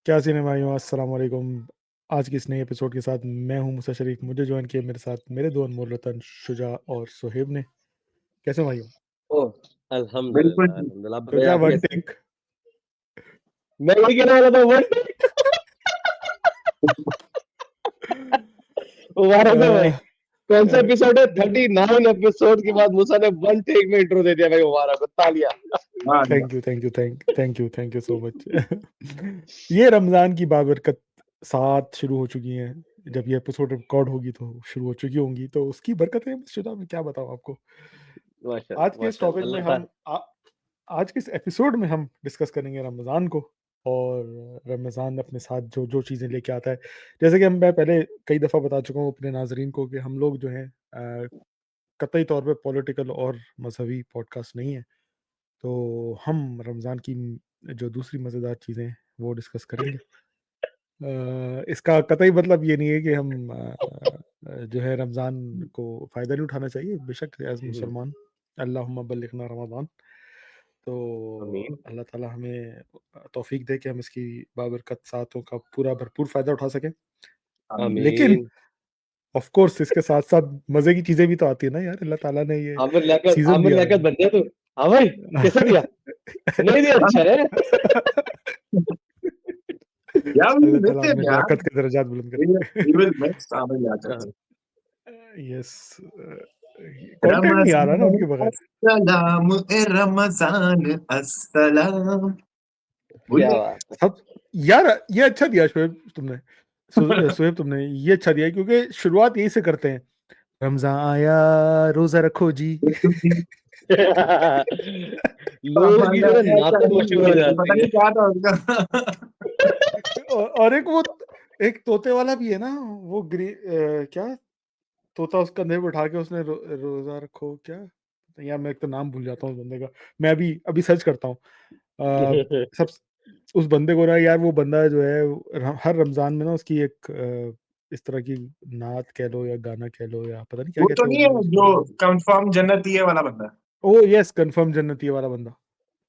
क्या सीन है भाइयों, अस्सलाम वालेकुम। आज के इस नए एपिसोड के साथ मैं हूं मूसा शरीफ। मुझे ज्वाइन किए मेरे साथ मेरे दो अनमोल रतन शुजा और सोहेब ने। कैसे हो भाइयों? ओह! बिल्कुल अल्हम्दुलिल्लाह, ठीक। अल्हम्दुलिल्लाह। आप बताइए शुजा आप वन कैसे हैं? टेक। मैं वही कहने वाला था वन मुबारक हो भाई। कौन सा एपिसोड है? 39 एपिसोड के बाद मूसा ने वन टेक में इंट्रो दे दिया भाई, मुबारक हो, तालियां। हाँ थैंक यू सो मच। ये रमजान की बाबरकत साथ शुरू हो चुकी हैं। जब ये एपिसोड रिकॉर्ड होगी तो शुरू हो चुकी होंगी, तो उसकी बरकतें शुजा में क्या बताऊं आपको। आज माशाल्लाह, के इस माशाल्लाह। टॉपिक में अल्लाह का आज के इस एपिसोड में हम डिस्कस करेंगे रमज़ान को। और रमज़ान अपने साथ जो जो चीज़ें लेके आता है, जैसे कि मैं पहले कई दफ़ा बता चुका हूँ अपने नाजरीन को कि हम लोग जो हैं कतई तौर पे पॉलिटिकल और मजहबी पॉडकास्ट नहीं है। तो हम रमज़ान की जो दूसरी मज़ेदार चीज़ें हैं वो डिस्कस करेंगे। इसका कतई मतलब ये नहीं है कि हम जो है रमज़ान को फ़ायदा नहीं उठाना चाहिए। बेशक एज़ मुसलमान अल्लाहुम्मा बल्लिगना रमज़ान। तो आमीन, अल्लाह ताला हमें तौफ़ीक दे कि हम इसकी बाबरकत सातों का पूरा भरपूर फ़ायदा उठा सकें। लेकिन आमीन। ऑफ़ कोर्स इसके साथ-साथ मज़े की चीज़ें भी तो आती है ना यार। अल्लाह ताला ने ये सीज़न आमिर दिया लियाकत है। बन गया तू। हाँ भाई, कैसे दिया? नहीं दिया, अच्छा है। यार अल्लाह we ताला miss him हमें यार। लियाकत के दर्जात बुलंद We will करे। miss Amir Liaquat हाँ, को। यस। कंटेंट नहीं आ रहा ना उनके रमज़ान बगैर। अस्सलाम ए रमज़ान अस्सलाम। भूल क्या गए? बात है। सब यार, ये अच्छा दिया शोएब तुमने। शोएब तुमने ये अच्छा दिया क्योंकि शुरुआत यही से करते हैं। रमजान आया, रोजा रखो जी। लोगों की जो है ना नातें मशहूर हो पता जाती नहीं है। क्या था उसका। और एक तोते वाला भी है ना। वो क्या तोता उसका कंधे पे उठा के उसने रोजा रखो क्या। यार मैं एक तो नाम भूल जाता हूँ उस बंदे का। मैं अभी अभी सर्च करता हूँ। सब उस बंदे को ना यार, वो बंदा जो है हर रमजान में ना उसकी एक इस तरह की नात कह लो या गाना कह लो या पता नहीं क्या वो तो कहते नहीं होंगे है उसको। जो कंफर्म जन्नती है वाला बंदा। ओ यस, कंफर्म जन्नती वाला बंदा।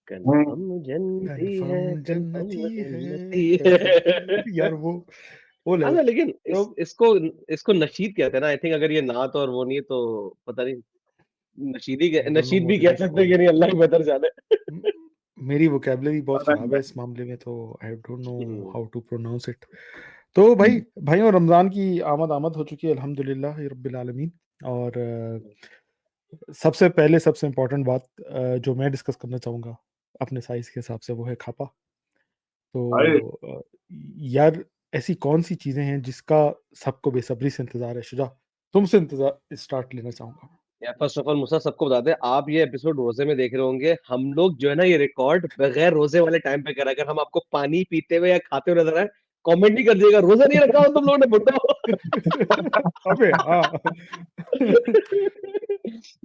हम्म। कन्फर्म जन्नती है, कंफर्म कन्फर्म जन्नती है, जन्नती कंफर्म है। यार वो हाँ लेवल। ना, लेकिन तो इसको नशीद कहते हैं ना। आई थिंक अगर ये नात और वो नहीं है तो पता नहीं, आई डोंट नो नशीद भी व्हाट इट कह इज सकते हैं कॉल्ड। कि नहीं, अल्लाह ही बेहतर जाने। मेरी वोकैबुलरी बहुत पता खराब है नहीं। इस मामले में, तो I don't know hmm, how to pronounce it. तो भाइयों, रमज़ान की आमद आमद हो चुकी है अल्हम्दुलिल्लाह रब्बिल आलमीन। और सबसे पहले सबसे इम्पोर्टेंट बात जो मैं डिस्कस करना चाहूँगा अपने साइज़ के हिसाब से, वो है खापा। अरे तो यार ऐसी कौन-सी चीज़ें हैं जिसका सबको बेसब्री से इंतज़ार है? शुजा, तुमसे इंतज़ार स्टार्ट लेना चाहूँगा। यार फर्स्ट ऑफ ऑल मूसा, सबको बता दें, आप ये एपिसोड रोजे में देख रहे होंगे। हम लोग जो है ना ये रिकॉर्ड बगैर रोजे वाले टाइम पे करा। अगर हम आपको पानी पीते हुए या खाते हुए नजर आए, कमेंट नहीं कर दिएगा रोजा नहीं रखा हो तुम लोगों ने, बुड्ढो। अबे हाँ।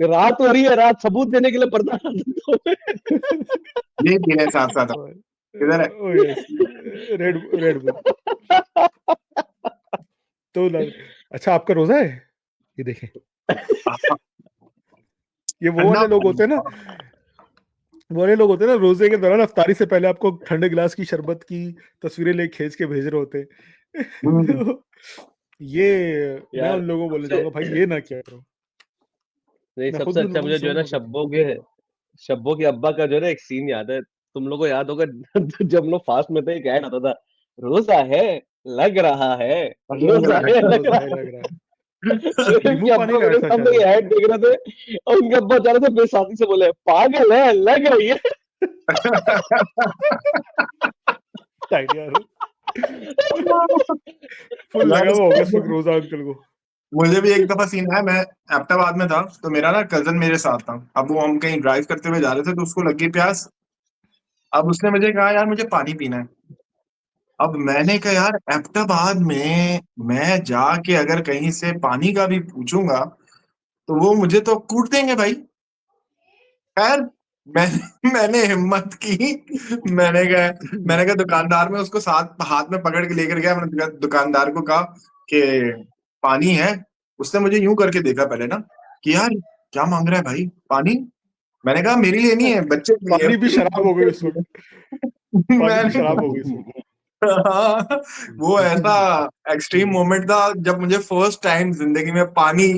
रात हो रही है, रात सबूत देने के लिए पर्दा हटा देता हूं ये भी है साथ साथ। किधर है? Oh yes, red red bull. तो अच्छा आपका रोज़ा है? ये देखें। ये वो ठंडा वाले लोग पानी। होते हैं ना, वो वाले लोग होते हैं ना, रोज़े के दौरान इफ्तारी से पहले आपको ठंडे गिलास की शरबत की तस्वीरें ले खींच के भेज रहे होते हैं। हम्म। तो ये मैं यार उन लोगों को बोलना सबसे चाहूँगा, भाई ये ना किया करो। नहीं, मैं खुद सबसे भी उन अच्छा लोगों की मुझे जो है समझ ना में आता था। शब्बों के अब्बा का जो है ना एक सीन याद है। तुम लोगों को याद होगा जब हम लोग फास्ट में थे, एक ऐड आता था, रोजा है, लग रहा है, रोजा है, लग रोज़ा है रहा है। लग रहा है। सोहेब नींबू के पानी अब्बा का ऐड मेरे था सामने शायद वो। ये ऐड देख रहे थे और उनके अब्बा अचानक से बेसाती से बोले, पागल है, लग रही है। टाइगर फुल यार लगा हुआ होगा इस वक्त इसका रोज़ा अंकल को। मुझे भी एक दफा सीन है। मैं अहमदाबाद में था तो मेरा ना कजन मेरे साथ था। अब वो हम कहीं ड्राइव करते हुए जा रहे थे तो उसको लगी प्यास। अब उसने मुझे कहा यार मुझे पानी पीना है। अब मैंने कहा यार अहमदाबाद में मैं जाके अगर कहीं से पानी का भी पूछूंगा तो वो मुझे तो कूट देंगे भाई। खैर मैंने हिम्मत की। मैंने कहा दुकानदार में उसको साथ हाथ में पकड़ के लेकर गया। मैंने दुकानदार को कहा कि पानी है। उसने मुझे यूं करके देखा पहले ना कि यार क्या मांग रहा है भाई पानी। मैंने कहा मेरे लिए नहीं है बच्चे के लिए। पानी भी शराब हो गई उस वक्त। पानी भी मैंने शराब हो गई उस वक्त। वो ऐसा एक्सट्रीम मोमेंट था जब मुझे फर्स्ट टाइम जिंदगी में पानी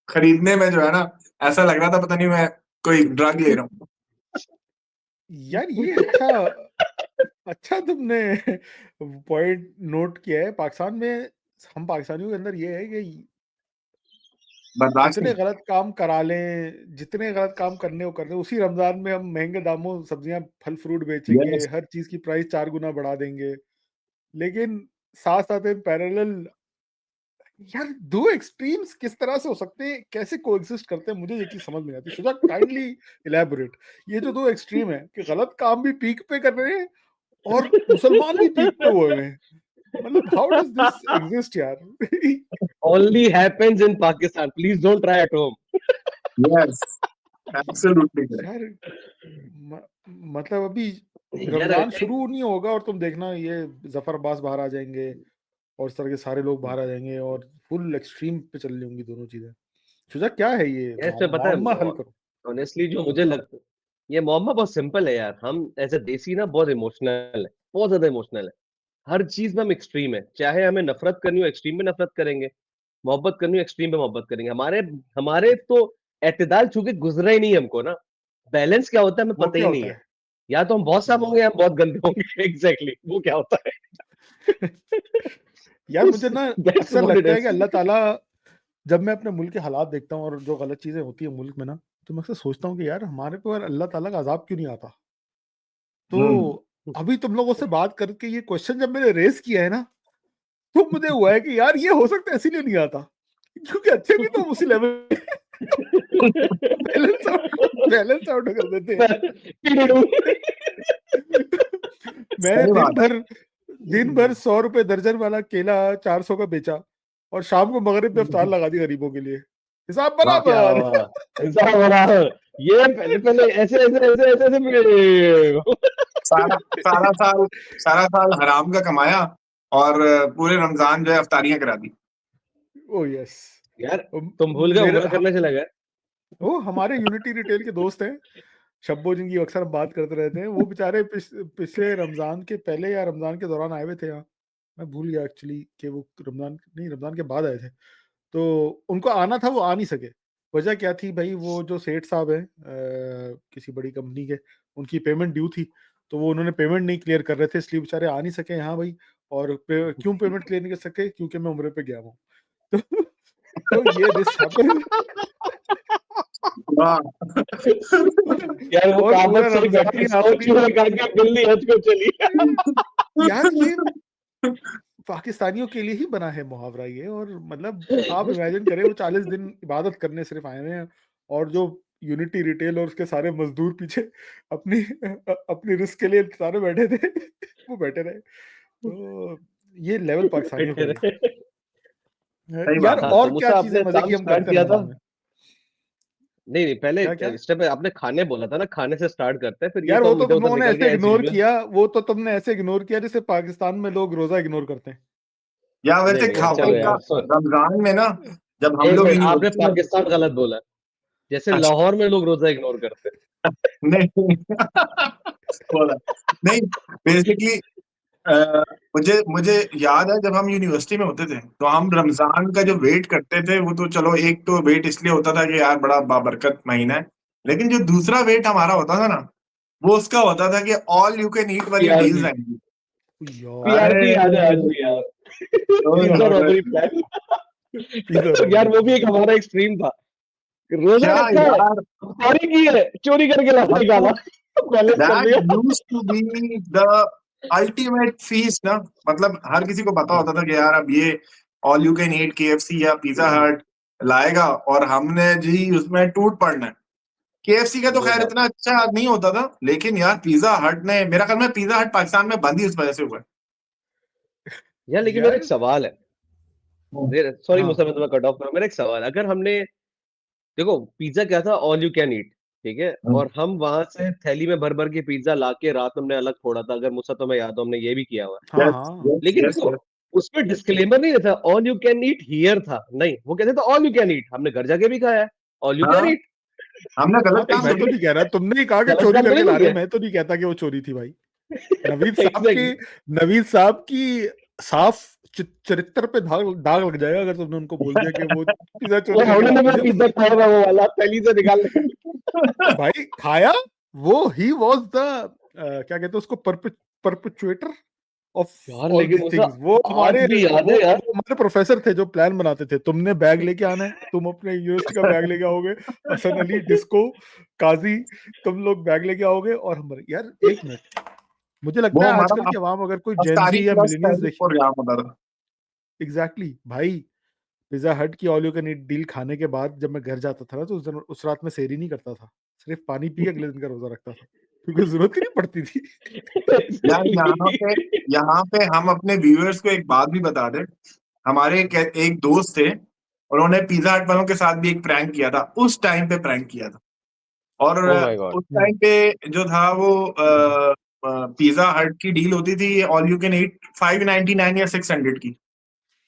खरीदने में जो है ना, ऐसा लग रहा था पता नहीं मैं कोई ड्रग ले रहा हूँ। यार ये अच्छा तुमने पॉइंट नोट किया है। पाकिस्तान में हम पाकिस्तानियों के अंदर ये है कि बर्दाश्त जितने नहीं। गलत काम करा लें, जितने गलत काम करने को कर लें, उसी रमजान में हम महंगे दामों सब्जियां फल फ्रूट बेचेंगे, यस, हर चीज की प्राइस 4 गुना बढ़ा देंगे। लेकिन साथ साथ इन पैरेलल यार दो एक्सट्रीम्स किस तरह से हो सकते हैं, कैसे कोएग्जिस्ट करते हैं, मुझे ये चीज समझ में नहीं आती। Shuja kindly elaborate. ये जो दो एक्सट्रीम है कि गलत काम भी पीक पे कर रहे हैं और मुसलमान भी पीक पे हुए हैं, मतलब हाउ डज दिस एग्जिस्ट यार? Only happens in Pakistan. Please don't try at home. Yes, absolutely correct. यार म, मतलब अभी यार रमजान शुरू नहीं होगा और तुम देखना ये जफर अब्बास बाहर आ जाएंगे और इस तरह के सारे लोग बाहर आ जाएंगे और फुल एक्सट्रीम पे चल रही होंगी दोनों चीजें। शुजा क्या है ये इसमें पता मामला हल है करो। ऑनेस्टली जो मुझे लगता है ये मोहम्मद बहुत सिंपल है यार। हम एज ए देसी ना बहुत इमोशनल है, बहुत ज्यादा इमोशनल है। हर चीज में हम एक्सट्रीम है। चाहे हमें नफरत करनी हो एक्सट्रीम में नफरत करेंगे, मोहब्बत करनी हो एक्सट्रीम पे मोहब्बत करेंगे। हमारे हमारे तो एतदाल चूंकि गुजरा ही नहीं है हमको ना, बैलेंस क्या होता है हमें वो पता क्या ही नहीं होता है। है? या तो हम बहुत साफ होंगे या हम बहुत गंदे होंगे। एग्जैक्टली वो क्या होता है। यार मुझे ना That's अक्सर what it लगता है is. कि अल्लाह ताला, जब मैं अपने मुल्क के हालात देखता हूँ और जो गलत चीजें होती है मुल्क में ना, तो मैं अक्सर सोचता हूँ कि यार हमारे पर अल्लाह ताला का अजाब क्यों नहीं आता। तो अभी तुम लोगों से बात करके ये क्वेश्चन जब मैंने रेस किया है ना, तो मुझे हुआ है कि यार ये हो सकता है इसीलिए नहीं आता, क्योंकि अच्छे भी तो हम उसी लेवल बैलेंस आउट कर देते हैं। मैंने सही बात है। दिन भर 100 रुपए दर्जन वाला केला 400 का बेचा और शाम को मगरिब पे इफ्तार लगा दी गरीबों के लिए। हिसाब वाह, क्या बराबर। बात ऐसा हो रहा है। ये पहले पहले ऐसे ऐसे ऐसे ऐसे ऐसे सारा सारा साल सारा साल हराम का कमाया और पूरे रमजान जो है अफ्तारियां करा दी। ओ यस। यार तुम भूल गए मेरे उम्र करने चले गए। वो हमारे यूनिटी रिटेल के दोस्त हैं, शब्बो, जिनकी अक्सर हम बात करते रहते हैं। वो बेचारे पिछले रमजान के पहले या रमजान के दौरान आए हुए थे यहाँ। मैं भूल गया एक्चुअली कि वो रमजान नहीं, रमजान के बाद आए थे। तो उनको आना था, वो आ नहीं सके। वजह क्या थी भाई, वो जो सेठ साहब हैं किसी बड़ी कंपनी के, उनकी पेमेंट ड्यू थी। तो वो उन्होंने पेमेंट नहीं क्लियर कर रहे थे, इसलिए बेचारे आ नहीं सके यहाँ भाई। और क्यों पेमेंट क्लियर नहीं कर सके? क्योंकि मैं उम्रे पे गया हूँ। तो, तो ये दिस हैपेंड। वाह। यार वो और पूरा कहावत सही रमजान बैठी, ही 100 आखिरी। चूहे खा के बिल्ली हज को चली। यार ये पाकिस्तानियों के लिए ही बना है मुहावरा ये। और मतलब आप इमेजिन करें, वो 40 दिन इबादत करने सिर्फ आए हुए हैं और जो यूनिटी रिटेल और उसके सारे मजदूर पीछे अपनी अपनी रिस्क के लिए सारे बैठे थे। वो बैठे रहे। तो ये लेवल पाकिस्तानियों का बैठे ही रहे। है। सही यार बात है। और तो क्या मूसा चीजें आपने मजे काम की हम स्टार्ट करते हैं किया था। रमजान में? नहीं नहीं पहले क्या क्या? स्टेप आपने खाने बोला था ना, खाने से स्टार्ट करते हैं, फिर ये यार तो वो हम तो इधर तुम उधर लोगों ने निकल ऐसे गए एज इग्नोर यूजुअल। किया, वो तो तुमने ऐसे इग्नोर किया जैसे पाकिस्तान में लोग रोजा इग्नोर करते हैं। या नहीं वैसे नहीं यार खाने चलो का यार सॉरी। रमजान में ना, जब हम एक लोग मिनट आपने यूनिवर्सिटी में। पाकिस्तान गलत बोला। जैसे अच्छा, लाहौर में लोग रोजा इग्नोर करते नहीं। बोला नहीं, बेसिकली मुझे मुझे याद है जब हम यूनिवर्सिटी में होते थे तो हम रमजान का जो वेट करते थे, वो तो चलो एक तो वेट इसलिए होता था कि यार बड़ा बाबरकत महीना है, लेकिन जो दूसरा वेट हमारा होता था ना, वो उसका होता था कि ऑल यू कैन ईट वाली डील्स पीआरपी। आएंगी। यार पीआरपी याद है आज अरे भी यार। ओए पिज्जा होए, रॉबरी प्लान। पिज्जा यार रॉबरी वो भी प्लान। एक हमारा एक्सट्रीम था। रोजा क्या रखा है, यार, चोरी की है, चोरी करके ला निकाला, मतलब बैलेंस कर दैट लिया। Used to be the ultimate feast ना। मतलब हर किसी को पता होता था कि यार अब ये all you can eat KFC या पिज्जा हट लाएगा और हमने जी उसमें टूट पड़ना है। केएफसी का तो वो खैर बात इतना है अच्छा नहीं होता था, लेकिन यार पिज्जा हट ने, मेरा ख्याल में पिज्जा हट पाकिस्तान में बंद ही उस वजह से हुआ यार। लेकिन मेरा एक यार सवाल है, है। सॉरी हाँ मुझसे मैं तुम्हें कट ऑफ करूं। मेरा एक सवाल है, अगर हमने देखो पिज्जा क्या था, ऑल यू कैन ईट, ठीक है, और हम वहां से थैली में भर भर के पिज्जा लाके रात में हमने अलग फोड़ा था, अगर मुझसे तुम्हें याद हो हमने ये भी किया हुआ है। हाँ यस हाँ। यस लेकिन यस देखो यस। उसमें डिस्क्लेमर नहीं था all you can eat here था, नहीं वो कहते थे ऑल यू कैन ईट। हमने घर जाके भी खाया है ऑल यू कैन हाँ, ईट। हमने हाँ गलत तो काम मैं नहीं तो किया। नहीं कह रहा, तुमने ही कहा कि गलत चोरी काम तो करके नहीं ला रहे किया। हो, मैं तो नहीं कहता कि वो चोरी थी भाई। Exactly. नवीद साहब की साफ चरित्र पे दाग दाग लग जाएगा अगर तुमने उनको बोल दिया कि वो पिज्जा वो चोरी करके हमने ला वो मुझे तो पिज्जा खाया था वो वाला पहली से निकाल ले। भाई खाया वो ही वाज द क्या कहते हैं उसको परपेचुएटर ऑफ यार ऑल लेकिन दीज मुझे थिंग्स आज भी याद है यार। वो हमारे प्रोफेसर थे जो प्लान बनाते थे तुमने बैग लेके आना है तुम अपने यूनिवर्सिटी का बैग लेके आओगे हसन अली डिस्को काजी तुम लोग बैग लेके आओगे और हम यार एक मिनट मुझे वो लगता है हमारा आजकल की आवाम अगर कोई अफ्तारी जेनजी या प्लस मिलेनियल्स पहले देख प्रोग्राम होता था। एग्जैक्टली भाई पिज्जा हट की all you can eat deal खाने के बाद जब मैं घर जाता था ना तो उस रात में सेहरी नहीं करता था सिर्फ पानी पी के अगले दिन का रोजा रखता था क्योंकि जरूरत ही नहीं पड़ती थी यार यहाँ पे हम अपने व्यूअर्स को एक बात भी बता दें। हमारे एक दोस्त थे, उन्होंने पिज्जा हट वालों के साथ भी एक प्रैंक किया था, उस टाइम पे प्रैंक किया था। और ओ माय गॉड। उस टाइम पे जो था वो पिज्जा हट की डील होती थी ऑल यू कैन ईट 599 या 600 की।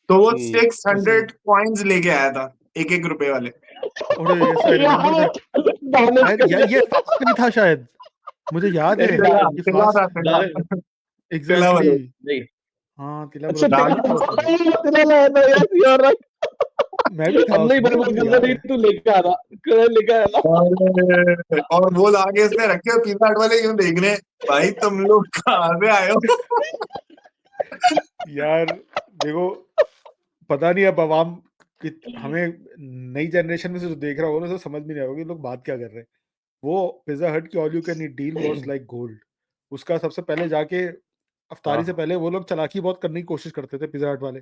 तो वो हम्म। 600 कॉइन्स लेके आया था, एक एक रुपए वाले। और यस आई रिमेम्बर यार दैट दानिश शायद का ये फास्ट नहीं था शायद मुझे याद है नहीं तिला ये तिला फास्ट था तिला दानिश तिला एग्जैक्टली वाले। नहीं। हाँ तिला अच्छा बरोबर मैं भी था उसमें तेरा लाया था यार यार मैं भी था अब नहीं उसमें बर्बाद मुझे करना याद नहीं है तू लेके आ रहा लेके आया। और वो लाके इसने रखे हो, पिज्जा हट वाले यूं देख रहे हैं, भाई तुम लोग कहाँ से आए हो? यार देखो पता नहीं अब अवाम हमें नई जनरेशन में से जो देख रहा होगा ना तो समझ में नहीं आएगा कि लोग बात क्या कर रहे हैं वो पिज्जा हट की all you can eat deal was like gold उसका सबसे पहले जाके अफ्तारी से हाँ पहले वो लोग चालाकी बहुत करने की कोशिश करते थे पिज्जा हट वाले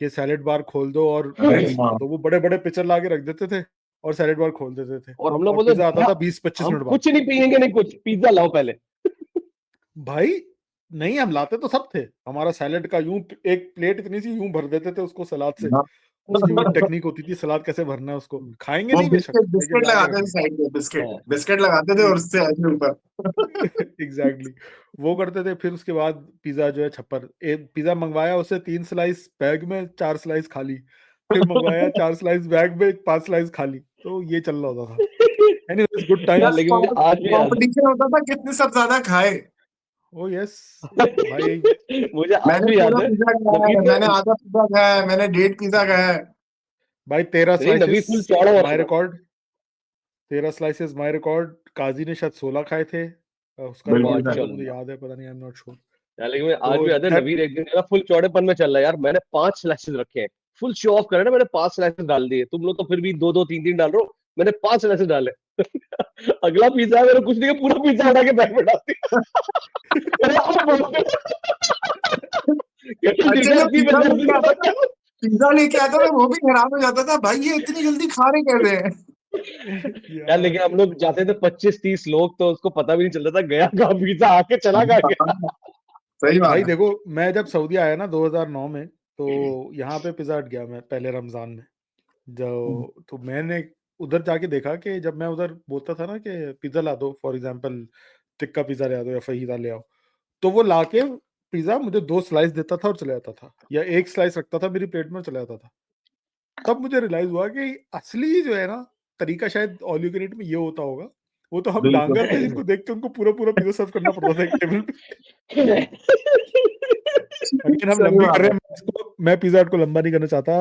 कि सैलेड बार खोल दो और वेज हाँ, खा दो वो बड़े बड़े पिक्चर ला के रख देते थे और सैलेड बार खोल देते थे और हम लोग और बोलते पिज्जा आता भैया था 20-25 हम मिनट बाद कुछ नहीं पियेंगे नहीं कुछ पिज्जा लाओ पहले। भाई नहीं हम लाते तो सब थे हमारा सैलेड का यूं एक प्लेट इतनी सी यूं भर देते थे उसको सलाद से हाँ। उसकी वो टेक्निक होती थी सलाद कैसे भरना है उसको खाएंगे वो नहीं बेशक बिस्किट लेकिन बिस्किट ला के लगाते थे रखेंगे साइड पे, बिस्किट हाँ। बिस्किट लगाते थे और उससे ऐसे ऊपर। एग्जैक्टली वो करते थे फिर उसके बाद पिज्जा जो है छप्पर पिज्जा मंगवाया उससे 3 स्लाइस बैग में 4 स्लाइस खा ली फिर मंगवाया 4 स्लाइस बैग में 5 स्लाइस खा ली तो ये चल रहा होता था एनीवेज गुड यार टाइम्स लेकिन मुझे आज भी याद कंपटीशन होता था कितने सब ज्यादा खाए। ओ यस भाई है मुझे आज मैंने भी पूरा याद है पिज्जा खाया है, नवीद मैंने आधा पिज्जा खाया है, मैंने 1.5 पिज्जा खाया है। भाई 13 नहीं नवीद स्लाइसेस फुल चौड़ा हुआ माय था। रिकॉर्ड 13 स्लाइसेस माय रिकॉर्ड काजी ने शायद 16 खाए थे उसका बिल्कुल रिकॉर्ड था सर। जो मुझे माशाल्लाह। याद है पता नहीं आई एम नॉट श्योर यार लेकिन मुझे आज तो भी याद है दैट नवीद एक दिन मेरा फुल चौड़ेपन में चल रहा है यार मैंने 5 स्लाइसेस रखे हैं। फुल शो ऑफ कर रहा है ना मैंने 5 स्लाइसेस डाल दिए तुम लोग तो फिर भी दो दो तीन तीन डाल रहे हो मैंने 5 स्लाइसेस डाले। अगला पिज्जा है मैंने कुछ नहीं किया पूरा पिज्जा हटा के बैग में डाल दिया। अच्छा जो पिज्जा लेके आता था वो भी खराब हो जाता था, भाई ये इतनी जल्दी खा रहे कैसे हैं? यार लेकिन हम लोग जाते थे 25-30 लोग तो उसको पता भी नहीं चलता था गया कहाँ पिज्जा आके चला कहाँ गया। सही बात भाई है। देखो मैं जब सऊदी आया ना 2009 में तो यहाँ पे पिज्जा हट गया मैं पहले रमजान में जो तो मैंने उधर जाके देखा कि जब मैं उधर बोलता था ना कि पिज्जा ला दो फॉर एग्जांपल टिक्का पिज्जा ले आ दो या फहीदा ले आओ तो वो लाके पिज्जा मुझे 2 स्लाइस देता था और चले जाता था या एक स्लाइस रखता था मेरी प्लेट में और चला जाता था तब मुझे रियलाइज हुआ कि असली जो है ना तरीका शायद ऑल यू कैन ईट में ये होता होगा वो तो हम बिल्कुल डांगर थे जिनको देख के उनको पूरा पूरा पिज्जा सर्व करना पड़ता था एक टेबल पे लेकिन हम सही लंबी कर बात रहे है। हैं मैं पिज्जा हट को लंबा नहीं करना चाहता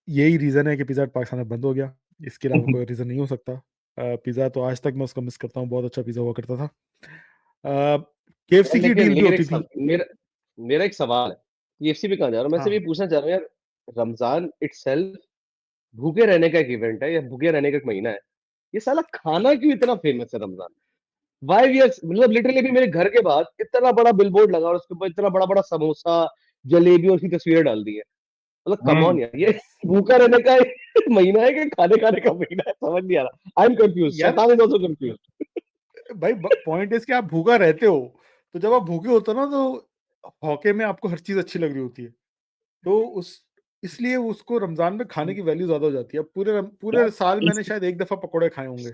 यही रीजन है कि पिज्जा हट पाकिस्तान में बंद हो गया इसके अलावा कोई रीजन नहीं हो सकता पिज्जा तो आज तक मैं उसको मिस करता हूँ बहुत अच्छा पिज्जा हुआ करता था यार केएफसी की लेकिन डील भी मेरा होती थी मेरा एक सवाल है यूएफसी पे कहाँ जा रहा हूँ मैं सिर्फ ये हाँ पूछना चाह रहा हूँ यार रमजान इटसेल्फ भूखे रहने का एक इवेंट है या भूखे रहने का एक महीना है ये साला खाना क्यों इतना फेमस है रमजान वाई वी मतलब लिटरली भी मेरे घर के बाहर इतना बड़ा बिलबोर्ड लगा और उसके ऊपर इतना बड़ा बड़ा समोसा जलेबी और उसकी तस्वीरें डाल दी है मतलब कम ऑन यार ये भूखा रहने का एक महीना है कि खाने खाने का महीना है समझ नहीं आ रहा आई एम कंफ्यूज यार शैतान इज आल्सो कंफ्यूज। भाई पॉइंट इज कि आप भूखा रहते हो तो जब आप भूखे होते हो ना तो हौके में आपको हर चीज अच्छी लग रही होती है तो उस इसलिए उसको रमजान में खाने की वैल्यू ज्यादा हो जाती है अब पूरे साल मैंने शायद एक दफा पकोड़े खाए होंगे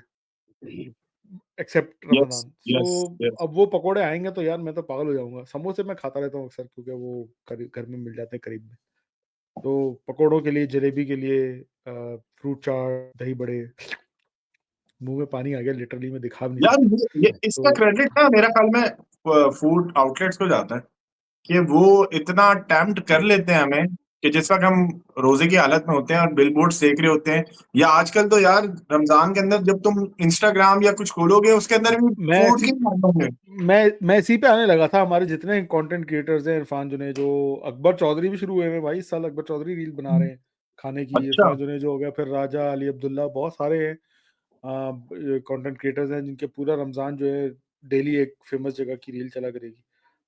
except yes Ramzan so yes yes. अब वो पकोड़े आएंगे तो यार मैं तो पागल हो जाऊंगा समोसे मैं खाता रहता हूँ अक्सर क्योंकि वो करीब घर में मिल जाते हैं करीब में तो पकोड़ों के लिए जलेबी के लिए फ्रूट चाट दही बड़े मुंह में पानी आ गया लिटरली मैं दिखा भी नहीं यार सकता ये इसका तो क्रेडिट ना मेरा ख्याल में फूड आउटलेट्स को जाता है कि वो इतना टेम्प्ट कर लेते हैं हमें कि जिस वक्त हम रोजे की हालत में होते हैं और बिलबोर्ड सेक रहे होते हैं, या आजकल तो यार रमजान के अंदर जब तुम इंस्टाग्राम या कुछ खोलोगे उसके अंदर भी मैं फूड इसी की होंगे। मैं इसी पे आने लगा था। हमारे जितने कंटेंट क्रिएटर्स हैं, इरफान जुनेजो, अकबर चौधरी भी शुरू हुए हैं भाई। इस साल अकबर चौधरी रील बना रहे हैं खाने की। अच्छा। इरफान जुनेजो हो गया, फिर राजा अली अब्दुल्ला, बहुत सारे हैं कंटेंट क्रिएटर्स हैं जिनके पूरा रमजान जो है डेली एक फेमस जगह की रील चला करेगी।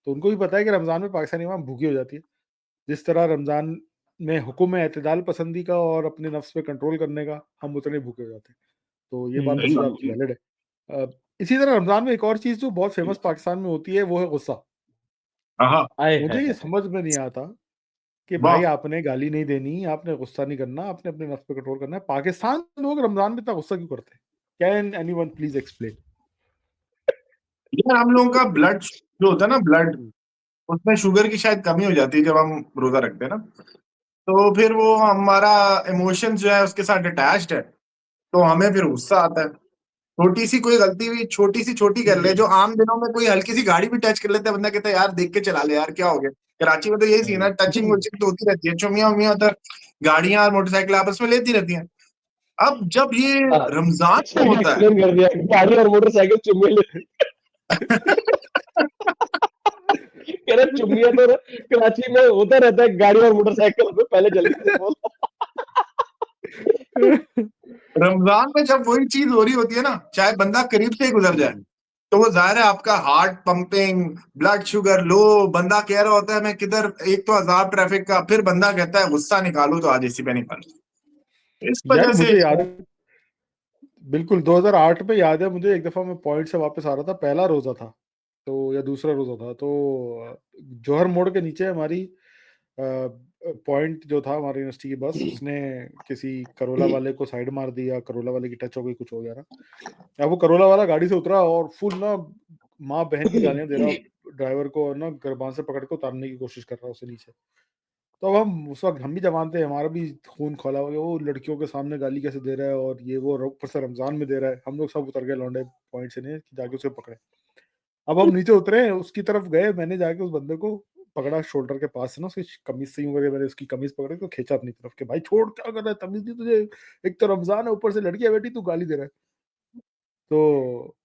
तो उनको भी पता है कि रमजान में पाकिस्तानी अवाम भूखी हो जाती है। जिस तरह रमजान में हुक्म है एतदाल पसंदी का और अपने नफ्स पे कंट्रोल करने का, हम उतने भूखे हो जाते हैं। तो ये बात बिल्कुल आपकी वैलिड है। इसी तरह रमजान में एक और चीज जो बहुत फेमस पाकिस्तान में होती है वो है गुस्सा। हाँ। आए मुझे ये है समझ में नहीं आता कि भाई वाह। आपने गाली नहीं देनी, आपने गुस्सा नहीं करना, आपने अपने नफ्स पे कंट्रोल करना है। पाकिस्तान के लोग रमजान में इतना गुस्सा क्यों करते हैं? Can anyone please explain? यार हम लोगों का ब्लड जो होता है ना, ब्लड, उसमें शुगर की शायद कमी हो जाती है जब हम रोजा रखते हैं ना, तो फिर वो हमारा इमोशन जो है उसके साथ अटैच्ड है, तो हमें फिर गुस्सा आता है। छोटी सी कोई गलती भी छोटी सी छोटी कर ले, जो आम दिनों में कोई हल्की सी गाड़ी भी टच कर लेता है, बंदा कहता है यार देख के चला ले यार, क्या हो गया। कराची में तो यही सीन है, टचिंग वचिंग तो होती रहती है, चुमिया उमिया उधर गाड़ियां और मोटरसाइकिल आपस में लेती रहती हैं। अब जब ये रमजान अच्छा में होता एक्सप्लेन कर दिया, गाड़ी और मोटरसाइकिल चुम्बे ले। है कह रहा चुम्बिया तो कराची में होता रहता है, गाड़ी और मोटरसाइकिल में। पहले जल्दी से बोल। रमजान में जब वही चीज हो रही होती है ना, चाहे बंदा करीब से ही गुजर जाए, तो वो जाहिर है आपका हार्ट पंपिंग, ब्लड शुगर लो, बंदा कह रहा होता है मैं किधर, एक तो अजाब ट्रैफिक का, फिर बंदा कहता है गुस्सा निकालो तो आज इसी पे निकालो। इस यार वजह से मुझे याद है, बिल्कुल 2008 में याद है मुझे, एक दफा मैं पॉइंट से वापस आ रहा था, पहला रोजा था तो, या दूसरा रोजा था तो, जौहर मोड़ के नीचे हमारी पॉइंट जो था, हमारी यूनिवर्सिटी की बस, उसने किसी करोला वाले को साइड मार दिया, करोला वाले की टच हो गई, कुछ हो गया ना। अब वो करोला वाला गाड़ी से उतरा और फुल ना माँ बहन की गालियां दे रहा ड्राइवर को, और ना गर्बान से पकड़ के उतारने की कोशिश कर रहा उसे नीचे। तो अब हम उस वक्त हम भी जवान थे, हमारा भी खून खौला हो गया, वो लड़कियों के सामने गाली कैसे दे रहा है और ये वो, ऊपर से रमजान में दे रहा है। हम लोग सब उतर गए लौंडे पॉइंट से, नहीं कि जाके उसे पकड़े। अब हम नीचे उतरे, उसकी तरफ गए, मैंने जाके उस बंदे को पकड़ा शोल्डर के पास से ना, उसकी कमीज से यूं करके मैंने उसकी कमीज पकड़ी तो खींचा अपनी तरफ के, भाई छोड़, क्या कर रहा है, तमीज नहीं तुझे? एक तो रमजान है, ऊपर से लड़कियां बैठी, तू गाली दे रहा है। तो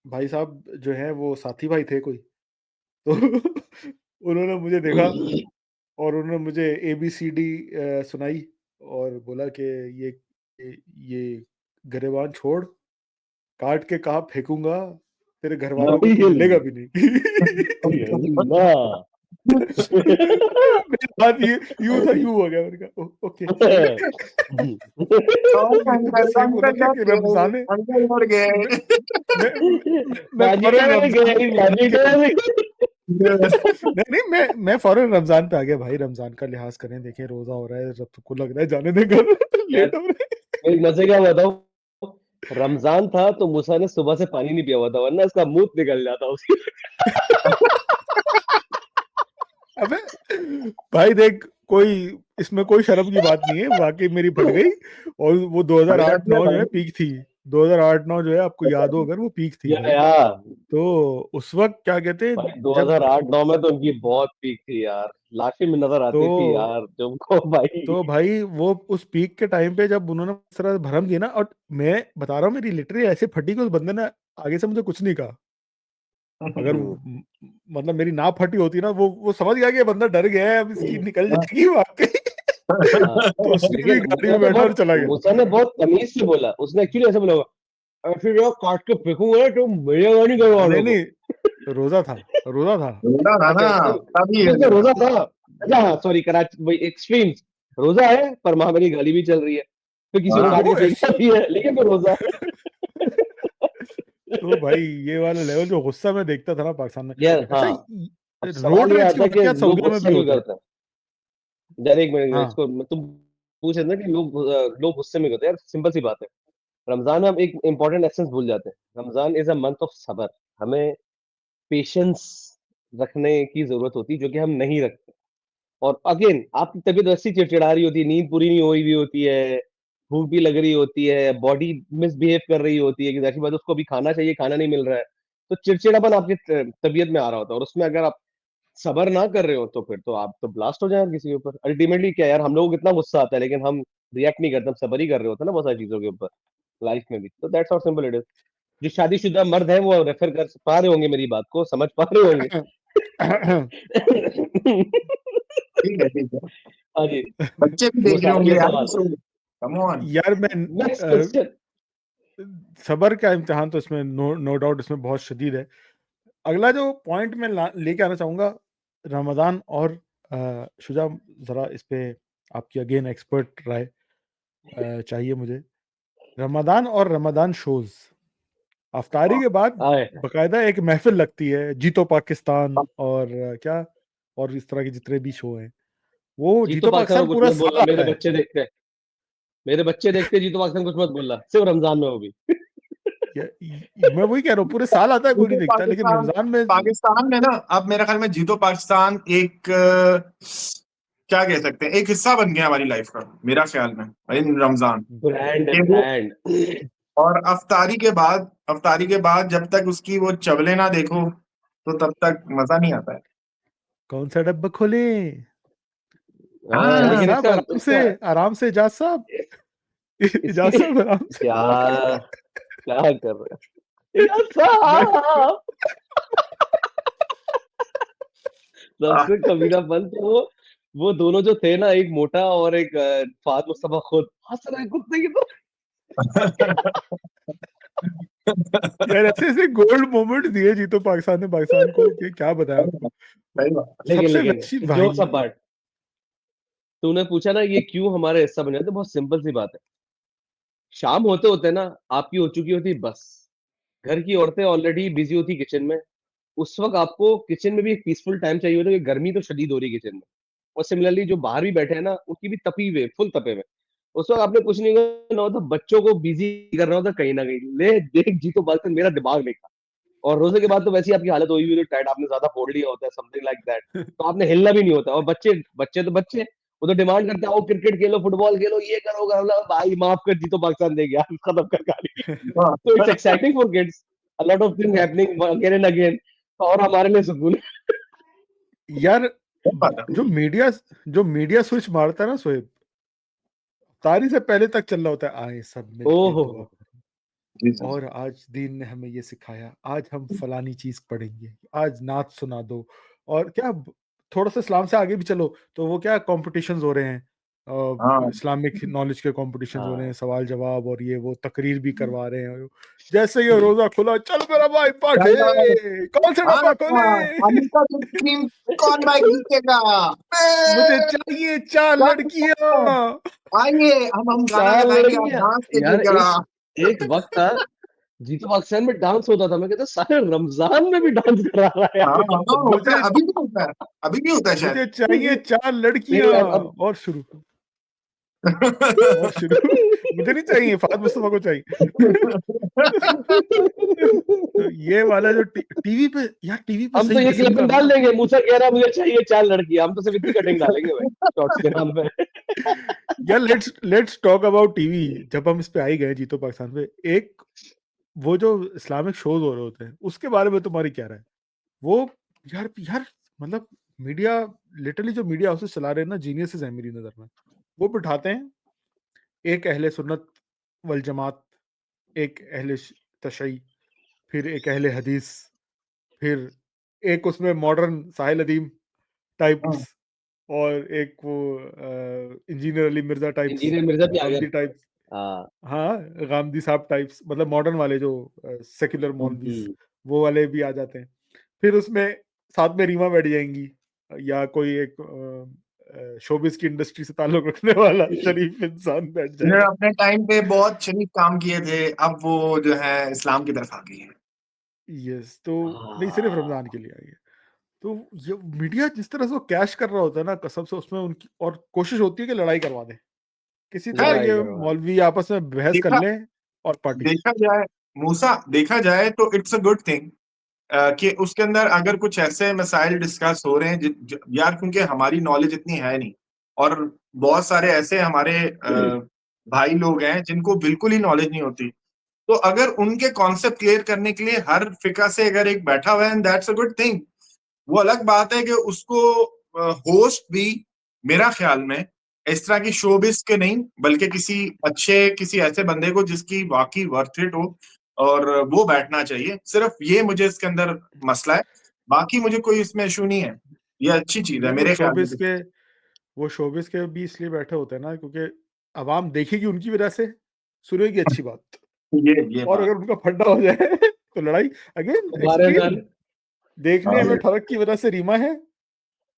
भाई साहब जो है वो साथी भाई थे कोई, तो उन्होंने मुझे देखा और उन्होंने मुझे ABCD सुनाई और बोला कि ये गरेबान छोड़, काट के कहाँ फेंकूंगा, तेरे घर वालों को तू मिलेगा भी नहीं। अल्लाह। मेरी बात ये यूं था, यूं हो गया, मैंने कहा ओके ठीक है। और मैंने बस यही बोला था कि रमजान है। अंकल मर मैं गए। मैं बाजी फौरन में रमजान गई, बाजी में नहीं, मैं फौरन रमजान पे आ गया भाई। रमजान का लिहाज करें, देखें रोजा हो रहा है, जब सबको लग रहा है जाने दें घर, यार लेट हो रहे एक मजे क्या बताऊं, रमजान था तो मूसा ने सुबह से पानी नहीं पिया हुआ था, वरना इसका मुंह निकल जाता उसकी। हैं। अबे भाई देख, कोई इसमें कोई शर्म की बात नहीं है, वाकई मेरी फट गई। और वो फट जाती है 2008-9 जो है भाई। पीक थी। 2008-9 जो है, आपको याद हो अगर, वो पीक थी या भाई। यार तो उस वक्त क्या कहते हैं, भाई जब 2008-9 में तो उनकी बहुत पीक थी यार, लाशें में नजर तो आती थी यार तुमको भाई। तो भाई वो उस पीक के टाइम पे जब उन्होंने इस तरह भरम दिया ना, और मैं बता रहा हूँ मेरी लिटरली ऐसे फटी कि उस बंदे ने आगे से मुझे कुछ नहीं कहा। अगर मतलब मेरी ना फटी होती ना, वो समझ गया कि ये बंदा डर गया है, अब इसकी निकल जाएगी वाकई। हाँ, तो उसने भी लेकिन गाड़ी में बैठा और चला गया। मूसा ने बहुत तमीज से बोला, उसने एक्चुअली ऐसे बोला होगा, फिर जो काट के फेंकूंगा तो मिलेगा नहीं घर वालों नहीं को। नहीं, रोजा था, रोजा था। रोजा था ना, अच्छा तभी अच्छा अच्छा, रोजा था। अच्छा हाँ सॉरी, कराची भाई एक्सट्रीम्स। रोजा है पर महामारी गाली भी चल रही है, फिर किसी को हाँ। काट के वो फेंकना भी है, लेकिन फिर रोजा है। तो भाई ये वाला लेवल जो गुस्सा में देखता था ना पाकिस्तान में। यार अच्छा, हाँ, अब सवाल रोड ये रेज की आता है होता कि क्या, लोग सऊदीया में गुस्सा भी क्यों होता है? करते हैं। यार एक मिनट हाँ, इसको तुम पूछ रहे थे ना कि लोग गुस्से में करते हैं, यार सिंपल सी बात है। रमजान में हम एक इंपॉर्टेंट एसेंस भूल जाते हैं, Ramzan is a month of सबर। हमें पेशेंस रखने की जरूरत होती है, जो कि हम नहीं रखते। और अगेन आपकी तबीयत वैसी चिड़चिड़ा रही होती है, नींद पूरी नहीं हो रही होती है, भूख भी लग रही होती है, बॉडी मिसबिहेव कर रही होती है कि जाहिर सी बात है उसको अभी खाना चाहिए, खाना नहीं मिल रहा है। तो चिड़चिड़ापन आपकी तबीयत में आ रहा होता है, और उसमें अगर आप सबर ना कर रहे हो तो फिर तो आप तो ब्लास्ट हो जाए किसी के ऊपर। अल्टीमेटली क्या यार, हम लोगों को कितना गुस्सा आता है लेकिन हम रिएक्ट नहीं करते, हम सबर ही कर रहे होते हैं ना बहुत सारी चीजों के ऊपर लाइफ में भी। तो that's how simple it is. जो शादीशुदा मर्द है वो रेफर कर पा रहे होंगे, मेरी बात को समझ पा रहे होंगे। ठीक है। हाँ जी। बच्चे भी वो देख रहे सारा होंगे ये यार, सवाल। सो कम ऑन। यार मैं नेक्स्ट अ, क्वेश्चन। सबर का इम्तिहान तो इसमें नो डाउट इसमें बहुत शदीद है। अगला जो पॉइंट मैं लेके आना चाहूँगा, रमज़ान और शुजा, ज़रा इस पे आपकी अगेन एक्सपर्ट राय चाहिए मुझे। रमज़ान और रमज़ान शोज़, अफ्तारी के बाद आए बाकायदा एक महफ़िल लगती है, जीतो पाकिस्तान और क्या और इस तरह के जितने भी शो हैं, वो जी तो जीतो पाकिस्तान पाकिस्तान को कुछ पूरा मत साल बोलना, मेरे आता है। बच्चे देखते हैं, मेरे बच्चे देखते जी तो पाकिस्तान कुछ मत बोलना, सिर्फ रमजान में वो भी। मैं वही कह रहा हूँ, पूरे साल आता है, कोई नहीं जीतो देखता, लेकिन पाकिस्तान, रमज़ान में पाकिस्तान में ना अब मेरे ख्याल में जीतो पाकिस्तान एक क्या कह सकते हैं, एक हिस्सा बन गया हमारी लाइफ का, मेरा ख्याल में इन रमजान ब्रांड है के वो। ब्रांड। और अफ्तारी के बाद जब तक उसकी वो चवले ना देखो तो तब तक मजा नहीं आता है। कौन सा डब्बा खोले, हाँ इजाज लेकिन साहब इसका आराम से, इसका आराम से इजाज साहब, इजाज इसकी साहब आराम से। क्या क्या कर रहे हैं यार मैं साहब। आह, सबसे कमीनापन तो वो दोनों जो थे ना, एक मोटा और एक फात मुस्तफा खुद हंस रहे कुत्ते की तो। यार ऐसे ऐसे गोल्ड मोमेंट दिए जीतो पाकिस्तान ने पाकिस्तान को कि क्या बताया आपको। सही बात। लेकिन सबसे लेकिन वैसी जोक्स भाई, अपार्ट, तूने पूछा ना ये क्यों हमारे हिस्सा बन जाते, बहुत सिंपल सी बात है। शाम होते होते ना आपकी हो चुकी होती बस, घर की औरतें ऑलरेडी बिजी होती किचन में। उस वक्त आपको किचन में भी एक पीसफुल टाइम चाहिए होता है, क्योंकि गर्मी तो शदीद हो रही है किचन में। और सिमिलरली जो बाहर भी बैठे हैं ना, उनकी भी तपी हुए फुल तपे हुए। उस वक्त आपने कुछ नहीं करना होता, बच्चों को बिजी करना होता कहीं ना कहीं, ले देख जी तो बात कर, मेरा दिमाग नहीं खा। और रोजे के बाद तो वैसे ही आपकी हालत हुई हुई टाइट, आपने ज्यादा फोड़ लिया होता है, समथिंग लाइक दैट। तो आपने हिलना भी नहीं होता। और बच्चे बच्चे तो बच्चे, वो तो डिमांड करते हैं आओ क्रिकेट खेलो, फुटबॉल खेलो, ये करो करो। भाई माफ कर, जी तो पाकिस्तान दे गया, खत्म कर कहानी। हाँ, तो it's exciting for kids, a lot of thing happening again and again. और हमारे लिए सुकून है। यार सही बात है। जो मीडिया स्विच मारता है ना सोएब, तारी से पहले तक चल रहा होता है, आए सब मिलके ओहो दुआ करो, जी जी। और आज दीन ने हमें ये सिखाया, आज हम फलानी चीज पढ़ेंगे, आज नात सुना दो। और क्या थोड़ा सा इस्लाम से आगे भी चलो तो वो क्या कॉम्पिटिशंस हो रहे हैं, हाँ इस्लामिक नॉलेज के कॉम्पिटिशंस हो रहे हैं, हाँ। सवाल जवाब, और ये वो तकरीर भी करवा रहे हैं। जैसे ये रोजा खुला, चल मेरा भाई पढ़े, कौन सा हाँ डब्बा खोले, पानी का जो क्रीम कौन भाई जीतेगा। मुझे ए, चाहिए 4 क्या? लड़कियां। आइए हम गाना चार लगाएंगे, आप लड़कियां। डांस यार कीजिएगा। एक एक वक्त था जी तो पाकिस्तान में डांस होता था, मैं कहता सारे रमजान में भी डांस करा रहा है हाँ यार। हाँ होता मुझे है, अभी भी होता है, अभी भी होता है शायद। मुझे चाहिए 4 लड़कियां, लेकिन अब और शुरू, और शुरू। मुझे नहीं चाहिए, फात मुस्तफा को चाहिए। तो ये वाला जो टीवी पे, यार टीवी पे हम तो सही ये किस्म का क्लिपिंग डाल देंगे, मूसा कह रहा है मुझे चाहिए 4 लड़कियां, हम तो सिर्फ इतनी कटिंग डालेंगे भाई शॉर्ट्स के नाम पे। यार लेट्स टॉक अबाउट टीवी। जब हम इस पे आ ही गए जीतो पाकिस्तान पे, एक वो जो इस्लामिक शोज हो रहे होते हैं उसके बारे में तुम्हारी क्या राय है? वो यार यार मतलब मीडिया, लिटरली जो मीडिया हाउसेस चला रहे हैं ना, जीनियसेस है मेरी नजर में। वो बिठाते हैं एक अहले सुन्नत वल जमात, एक अहले तशय्युई, फिर एक अहले हदीस, फिर एक उसमें मॉडर्न साहिल अदीम टाइप्स, और एक वो engineer Ali Mirza types, engineer Mirza भी आ गया। गांधी टाइप्स। हाँ। हाँ, गांधी साहब टाइप्स, मतलब मॉडर्न वाले जो सेक्युलर मौलवीज, हम्म। वो वाले भी आ जाते हैं। फिर उसमें साथ में रीमा बैठ जाएंगी, या कोई एक शोबिस की इंडस्ट्री से ताल्लुक रखने वाला शरीफ इंसान बैठ इन्होंने जाएगा। अपने टाइम पे बहुत शरीफ काम किए थे, अब वो जो है इस्लाम की तरफ आ गई है। यस, तो नहीं, सिर्फ हाँ। रमजान के लिए आई है। तो ये मीडिया जिस तरह से वो कैश कर रहा होता है ना कसम से, उसमें उनकी और कोशिश होती है कि लड़ाई करवा दे, किसी तरह खैर लड़ाई ये करवा। मौलवी आपस में बहस कर देखा लें और पार्टी। देखा जाए मूसा, देखा जाए तो इट्स अ गुड थिंग कि उसके अंदर अगर कुछ ऐसे मसाइल डिस्कस हो रहे हैं यार, क्योंकि हमारी नॉलेज इतनी है नहीं, और बहुत सारे ऐसे हमारे भाई लोग हैं जिनको बिल्कुल ही नॉलेज नहीं होती। तो अगर उनके कॉन्सेप्ट क्लियर करने के लिए हर फिका से अगर एक बैठा हुआ है, दैट्स अ गुड थिंग। वो अलग बात है कि उसको होस्ट भी मेरा ख्याल में इस तरह की शोबिस के नहीं, बल्कि किसी ऐसे बंदे को जिसकी वाकई वर्थ इट हो, और वो बैठना चाहिए। सिर्फ ये मुझे इसके अंदर मसला है, बाकी मुझे कोई इसमें इशू नहीं है। ये अच्छी चीज है यार मेरे ख्याल में। वो शोबिस के भी इसलिए बैठे होते हैं ना, क्योंकि आवाम देखेगी उनकी वजह से, सुनेगी अच्छी बात। ये और बात अगर उनका फड्डा हो जाए तो लड़ाई अगेन हमारे एक्सट्रीम। साथ देखने में ठरक की वजह से रीमा है,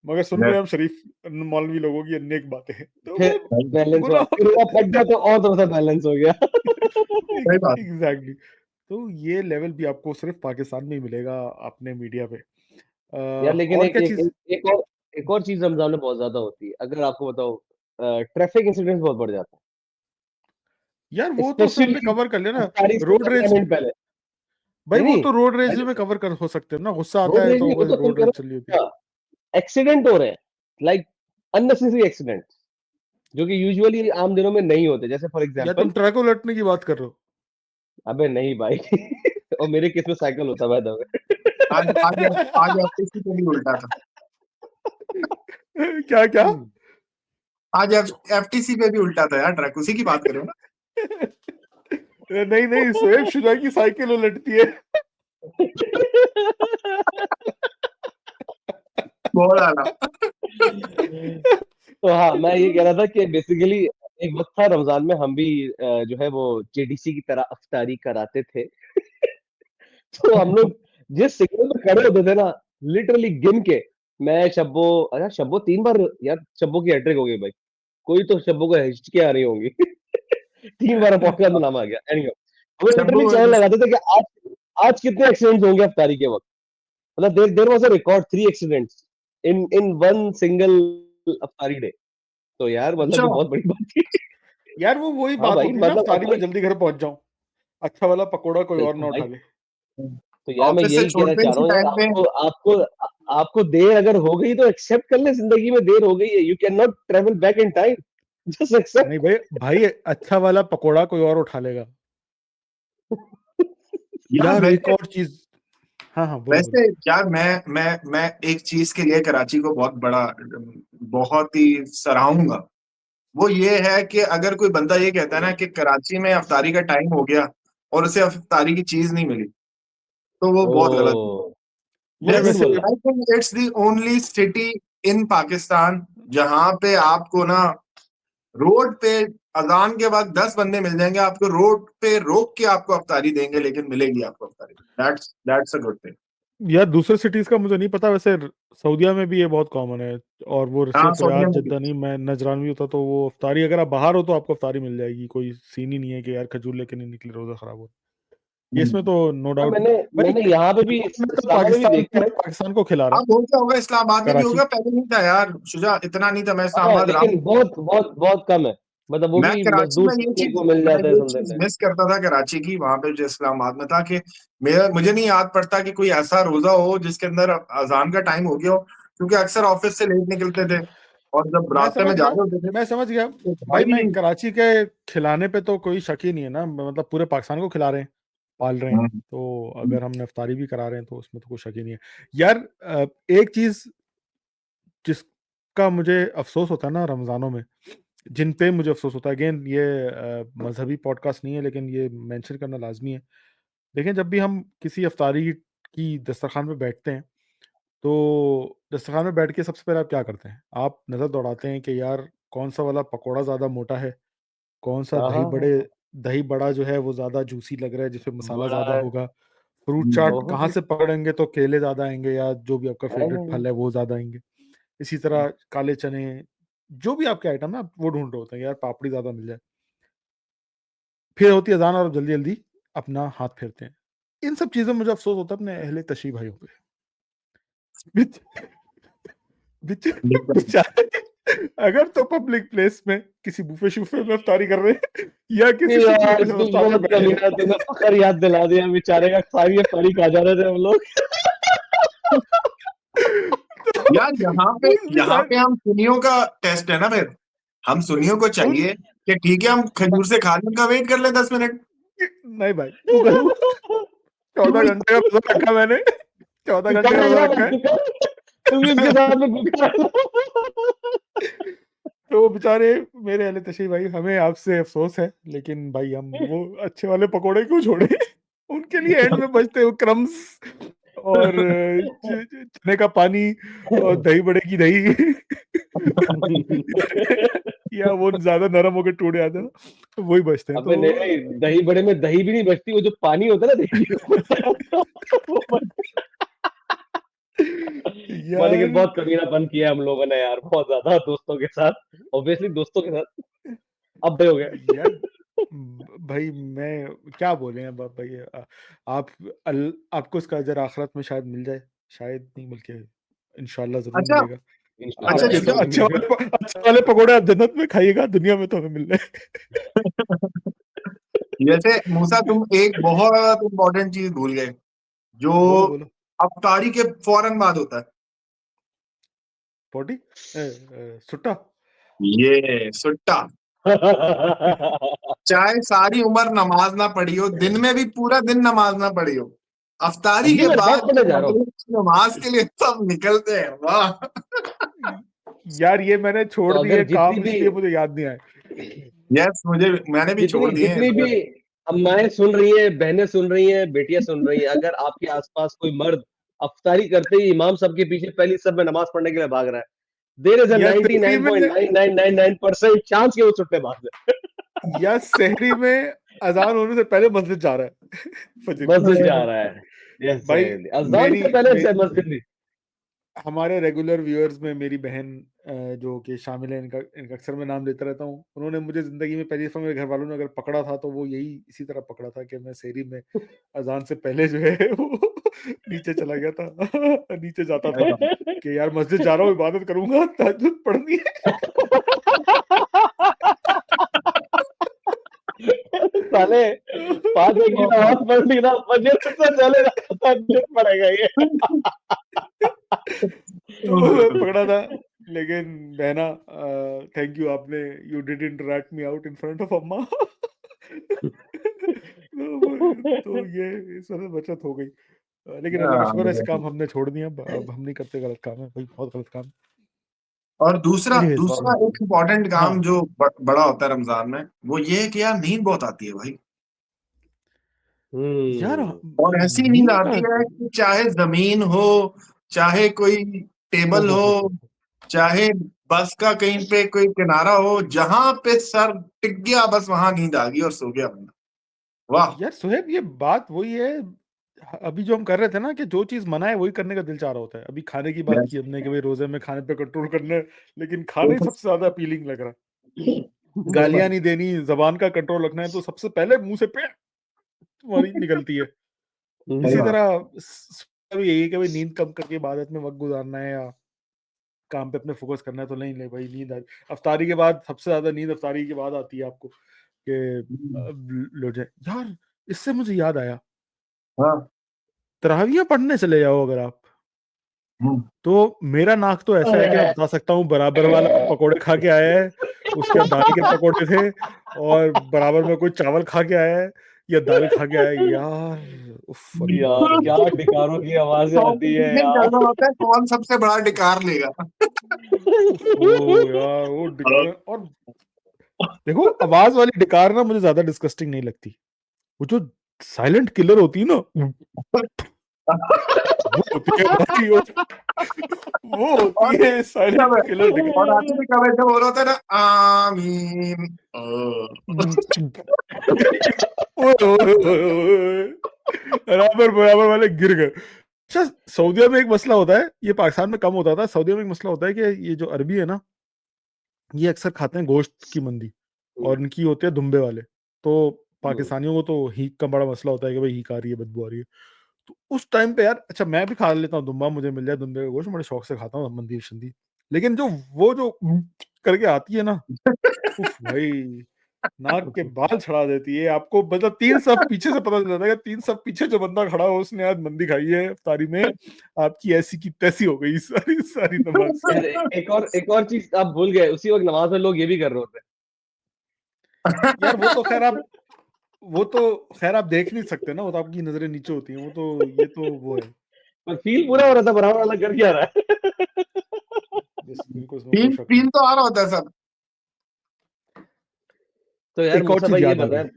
मगर सुन रहे ये हैं हम शरीफ मौलवी लोगों की नेक बातें हैं, तो फिर वो बैलेंस हुआ, गुनाह फिर होता वो फट तो और थोड़ा सा बैलेंस हो गया। है। सही बात। एग्जैक्टली। तो ये लेवल भी आपको सिर्फ पाकिस्तान में ही मिलेगा अपने मीडिया पे। यार लेकिन और एक क्या एक चीज? एक और चीज रमजान में बहुत ज्यादा होती है, अगर आपको बताओ, ट्रैफिक इंसिडेंट बहुत बढ़ जाता यार है, वो तो उसमें हमने स्पेशली कवर कर लिया ना, इफ्तारी से रोड रेज। 15 मिनट पहले। भाई नहीं वो नहीं तो रोड रेज भाई, में कवर कर हो सकते हैं ना, गुस्सा आता रोड है रेज तो नहीं, वो वो तो तुम रोड कह रेज रहे चल रही होती है। हो एक्सीडेंट हो रहे हैं, लाइक अननेसेसरी एक्सीडेंट, जो कि यूजुअली आम दिनों में नहीं होते, जैसे फॉर या एग्जांपल। तुम ट्रक उलटने की बात कर रहे हो? अबे नहीं भाई। और मेरे केस में साइकिल होता है भाई। आज आज आज एफटीसी पे भी उल्टा था। क्या क्या? आज एफटीसी पे भी उल्टा था यार ट्रक, उसी की बात करो ना। नहीं नहीं, शोएब शुजा की साइकिल उलटती है। बहुत आला। तो हाँ, मैं ये कह रहा था कि बेसिकली एक वक्त था रमजान में, हम भी जो है वो जेडीसी की तरह अफ्तारी कराते थे। तो हम लोग जिस सिग्नल में खड़े होते थे ना, लिटरली गिन के, मैं शब्बो, अरे शब्बो 3 बार, यार शब्बो की हैट्रिक हो गई भाई, कोई तो शब्बो को हिचकी आ रही होंगी। 3 बार पॉडकास्ट में नाम आ गया। एनीवे, वो शब्बू लिटरली चैनल लगाते थे कि आज कितने एक्सीडेंट्स होंगे अफ्तारी के वक्त। मतलब there was a record 3 accidents in one single अफ्तारी डे। तो यार मतलब अच्छा, ये बहुत बड़ी बात थी। यार वो वही हाँ बात भाई, होती है ना, मतलब अब अफ्तारी में भाई, जल्दी घर पहुंच जाऊं, अच्छा वाला पकोड़ा कोई और बिल्कुल ना उठा भाई। ले। तो यार मैं ऑफिस से यही कहना छोड़ते चाह रहा इसी हूँ यार, टाइम पे। आपको आपको आपको देर अगर हो गई तो एक्सेप्ट कर ले, जिंदगी में देर हो गई है, you can not travel back in time, just नहीं एक्सेप्ट। भाई, भाई अच्छा वाला पकोड़ा कोई और उठा लेगा। यार यार एक वैसे और चीज। हाँ हाँ, बोलो बोलो। वैसे यार मैं एक चीज के लिए कराची को बहुत ही सराहूंगा। वो ये है कि अगर कोई बंदा ये कहता है ना कि कराची में अफ्तारी का टाइम हो गया और उसे अफ्तारी की चीज नहीं मिली, तो वो ओ, बहुत गलत है। यार बहुत सही वैसे बोला। I think it's the only city in Pakistan जहां पे आपको ना रोड पे अजान के बाद 10 बंदे मिल जाएंगे, आपको रोड पे रोक के आपको अफ्तारी देंगे, लेकिन मिलेगी आपको अफ्तारी। That's a good thing. यार दूसरे सिटीज का मुझे नहीं पता, वैसे सऊदीया में भी ये बहुत कॉमन है। और वो हाँ, सिर्फ सऊदीया रियाद में भी। जद्दा नहीं, मैं नजरान भी होता तो वो अफ्तारी, अगर आप बाहर हो तो आपको अफ्तारी मिल जाएगी, कोई सीन ही नहीं है कि यार खजूर लेके नहीं निकले रोजा खराब हो। ये इसमें तो नो हाँ, डाउट। मैंने भाई मैंने यहाँ पे भी, खिलाने में तो इस्लामाबाद में भी पाकिस्तान देखा पूरे है। पाकिस्तान को खिला रहा है। अब हो गया होगा, इस्लामाबाद में भी कराची। होगा, पहले नहीं था यार शुजा, इतना नहीं था। मैं हाँ इस्लामाबाद रहा लेकिन हूँ। बहुत बहुत बहुत कम है, मतलब वो मैं भी कराची मजदूर में ये तबके चीज को मिल मैं जाता है ये समथिंग चीज लाइक। मिस करता था कराची की, वहां पे जो इस्लामाबाद में था कि मुझे नहीं याद पड़ता कि कोई ऐसा रोजा हो जिसके अंदर अजान का टाइम हो गया हो, क्योंकि अक्सर ऑफिस से लेट निकलते थे और जब मैं रास्ते में समझ जा गया, रहे होते थे मैं समझ गया। तो भाई भाई। मैं कराची के खिलाने पे तो कोई शक ही नहीं है ना, मतलब पूरे पाकिस्तान को खिला रहे हैं, पाल रहे हैं। हम्म, तो अगर हमने इफ्तारी भी करा रहे हैं तो उसमें तो कोई शक ही नहीं है। यार एक चीज जिसका मुझे अफसोस होता है ना रमजानों में, जिन पे मुझे अफसोस होता है, अगेन ये मजहबी पॉडकास्ट नहीं है लेकिन ये मेंशन करना लाजमी है। देखें, जब भी हम किसी अफ्तारी की दस्तरखान पे बैठते हैं, तो दस्तरखान में बैठ के सबसे पहले आप क्या करते हैं? आप नज़र दौड़ाते हैं कि यार कौन सा वाला पकोड़ा ज़्यादा मोटा है, कौन सा हाँ हाँ हाँ हाँ, दही बड़ा जो है वो ज़्यादा जूसी लग रहा है, जिसमें मसाला बड़ा ज़्यादा है। होगा। फ्रूट हम्म, चाट ओहो कहाँ से पकड़ेंगे तो केले ज़्यादा आएँगे, या जो भी आपका फ़ेवरेट हो, फल है वो ज़्यादा आएँगे। इसी तरह काले चने, जो भी आपके आइटम है आप वो ढूँढ रहे होते हैं, यार पापड़ी ज़्यादा मिल जाए। फिर होती है अज़ान और जल्दी-जल्दी अपना हाथ फेरते हैं। इन सब चीज़ों में मुझे अफ़सोस होता है अपने अहले तशरीह भाइयों पे। बेच बेच बिल्कुल। बेचारे अगर तो पब्लिक प्लेस में किसी बूफे-शूफे में इफ्तारी कर रहे हैं या किसी सुन्नी यार मस्जिद तू उस्ताद में बहुत बैठे कमीना, हैं। तूने फखर याद दिला दिया, बेचारे का सारी अफ्तारी खा जा रहे थे हम लोग। तो यार यहाँ पे वो यहाँ बेचारे पे हम सुन्नियों का टेस्ट है ना। फिर हम सुन्नियों को उन चाहिए कि ठीक है हम खजूर से खा लें, उनका वेट कर लें 10 मिनट। नहीं भाई तू करूँ 14 घंटे का रोजा रखा मैंने 14 घंटे का रोजा रखा है तुम भी उसके साथ में भूखा रहो। तो बेचारे मेरे अहले तशी भाई हमें आपसे अफसोस है लेकिन भाई हम वो अच्छे वाले पकोड़े क्यों छोड़े उनके लिए एंड में बचते वो क्रम्स और चने का पानी और दही बड़े की दही या वो ज्यादा नरम होकर टूट जाते हैं ना तो वही बचते हैं अबे नहीं, दही बड़े में दही भी नहीं बचती, वो जो पानी होता है ना दही का, वो बचता है। यार लेकिन बहुत कमीनापन किया हम लोगों ने यार, बहुत ज्यादा दोस्तों के साथ, ऑब्वियसली दोस्तों के साथ। अब बड़े हो गए। यार भाई मैं क्या बोले अब भाई आप आपको इसका अजर आखिरत में शायद मिल जाए शायद नहीं बल्कि इंशाल्लाह जरूर अच्छा मिलेगा अच्छा आपके ठीक है अच्छे वाले पकोड़े आप जन्नत में खाइएगा दुनिया में तो हमें मिल रहे जैसे मूसा तुम एक बहुत इंपॉर्टेंट चीज भूल गए जो बोलो बोलो अफ्तारी के फौरन बाद होता है। पोटी सुट्टा ये सुट्टा। चाहे सारी उम्र नमाज ना पढ़ी हो, दिन में भी पूरा दिन नमाज ना पढ़ी हो, अफ्तारी अभी के मैं नमाज बाद पढ़ने जब जा रहा हूँ। मगरिब की नमाज के लिए सब निकलते हैं, वाह। यार ये मैंने छोड़ तो अगर दिए जितनी काम भी इसलिए मुझे याद नहीं आए यस मैंने भी छोड़ जितनी दिए हैं जितनी भी मगर अम्माएं सुन रही हैं, बहनें सुन रही हैं, बेटियां सुन रही हैं, अगर आपके आसपास कोई मर्द अफ्तारी करते ही इमाम साहब के पीछे पहली सब में नमाज पढ़ने के लिए भाग रहा है, देयर इज अ या सहरी में 99.9999% चांस के वो छुट्टे भाग रहे या सहरी में अजान होने से पहले मस्जिद जा रहा है हैं। फजर मस्जिद की जा रहा है। यस, भाई अजान मेरी से पहले मे, से मस्जिद नहीं। हमारे रेगुलर व्यूअर्स में मेरी बहन जो कि शामिल है इनका अक्सर मैं नाम लेता रहता हूँ उन्होंने मुझे ज़िंदगी में पहली दफ़ा मेरे घर वालों ने अगर पकड़ा था तो वो यही इसी तरह पकड़ा था कि मैं सहरी में अजान से पहले जो है वो नीचे चला गया था नीचे जाता था कि यार मस्जिद जा रहा हूँ इबादत करूंगा तहज्जुद पढ़नी है साले 5 वक्त की नमाज पढ़ ली ना, फजर से चलेगा तहज्जुद पड़ेगा ये। तो मैं पकड़ा था लेकिन बहना थैंक यू आपने you did interact me out in front of अम्मा तो ये इस वजह से बचत हो गई लेकिन अल्लाह का शुक्र है ऐसे काम हमने छोड़ दिए अब हम नहीं करते गलत काम है भाई बहुत गलत काम और दूसरा एनीवेज दूसरा एक इम्पोर्टेंट हाँ काम जो बड़ा होता है रमजान में, वो ये है कि यार नींद बहुत आती है भाई। यार और ऐसी नींद नींद आती है कि चाहे जमीन हो, चाहे कोई ओ टेबल हो हो, चाहे बस का कहीं पे कोई किनारा हो, जहां पे सर टिक गया बस वहां नींद आ गई और सो गया बंदा। वाह। यार सुहेब ये बात वही है अभी जो हम कर रहे थे ना कि जो चीज मना है वही करने का दिल चाह रहा होता है अभी खाने की बात Yes. की हमने कि भाई रोजे में खाने पे कंट्रोल करना है लेकिन खाना ही सबसे ज्यादा अपीलिंग लग रहा है गालियां नहीं देनी जबान का कंट्रोल रखना है तो सबसे पहले मुंह से पे तुम्हारी निकलती है सही इसी बात। तरह भी यही है कि भाई नींद कम करके इबादत में वक्त गुजारना है या काम पे अपने फोकस करना है तो नहीं ले भाई नींद अफ्तारी के बाद सबसे ज्यादा नींद अफ्तारी के बाद आती है आपको कि लो जाए यार इससे मुझे याद आया हाँ। तरावियां पढ़ने चले जाओ अगर आप हम्म। तो मेरा नाक तो ऐसा है कि मैं बता सकता हूँ बराबर वाला पकोड़े खा के आया है उसके बाद दाल के पकोड़े थे और बराबर में कोई चावल खा के आया है या दाल खा के आया है यार उफ अल्लाह यार रे क्या डिकारों की आवाजें आती है कॉम्पिटिशन चल यार। रहा होता है कौन सबसे बड़ा डिकार लेगा। उफ वो यार वो और देखो आवाज वाली डिकार ना मुझे ज्यादा डिस्गस्टिंग नहीं लगती वो जो साइलेंट किलर होती है ना वो होती है भाई वो होती और है कब साइलेंट किलर डिकार और आखिर में कब ऐसे बोल रहा होता है ना, आमीन। ओए ओए ओए ओए, बराबर बराबर वाले गिर गए अच्छा सऊदीया में एक मसला होता है ये पाकिस्तान में कम होता था सऊदीया में एक मसला होता है कि ये जो अरबी है ना ये अक्सर खाते हैं गोश्त की मंदी और इनकी होते हैं दुम्बे वाले तो पाकिस्तानियों को तो हीक का बड़ा मसला होता है कि भाई हीक आ रही है बदबू आ रही है तो उस टाइम पे यार अच्छा मैं भी खा लेता हूँ दुम्बा मुझे मिल जाए दुम्बे का गोश्त बड़े शौक से खाता हूँ मंदी शंदी लेकिन जो वो जो करके आती है ना उफ भाई नाक के बाल छड़ा देती है आपको मतलब 3 सफ पीछे से पता चल जाता है कि 3 सफ पीछे जो बंदा खड़ा हो उसने आज मंदी खाई है इफ्तारी में आपकी ऐसी की तैसी हो गई सारी सारी नमाज यार एक और चीज आप भूल गए, उसी वक्त नमाज में लोग ये भी कर रहे होते हैं। यार वो तो खैर आप वो तो खैर आप देख नहीं सकते ना, वो तो आपकी नजरें नीचे होती हैं, वो तो ये तो वो है। पर फील पूरा हो रहा था बराबर वाला कर क्या रहा है। बिल्कुल इसमें कोई फील शक फील नहीं। तो आ रहा होता है सब। तो यार एक और मूसा चीज भाई ये याद आ बता। गई।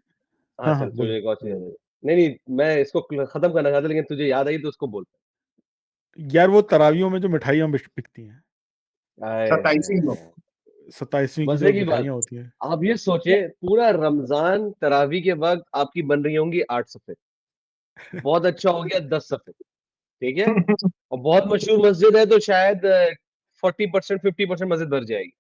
हाँ हाँ हाँ चल तुझे बोलो। एक और चीज याद आई। नहीं नहीं, मैं इसको खत्म करना चाहता लेकिन तुझे याद आई तो उसको बोल। यार वो तरावियों में जो मिठाइयाँ बिकती हैं, आए 27 हाय। लोग। 27वीं की मजे जो की बात। मिठाइयाँ होती हैं। आप ये सोचे पूरा रमजान तरावी के वक्त आपकी बन रही होंगी 8 सफ़े। बहुत अच्छा हो गया 10 सफ़े। ठीक है। और बहुत मशहूर मस्जिद है तो शायद 40% 50% मस्जिद भर जाएगी।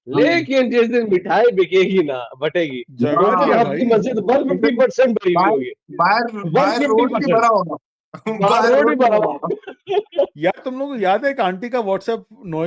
लेकिन जिस दिन मिठाई बिकेगी ना बटेगी, जगह उस नहीं दिन है हाँ, आपकी भाई। मस्जिद उस दिन 150% भरी हुई बाहर होगी। बाहर बाहर रोड भी 150%। भरा होगा। बाहर बाहर रोड ही रोड भी भरा भरा हुआ। होगा। यार तुम लोगों को याद है एक आंटी का व्हाट्सएप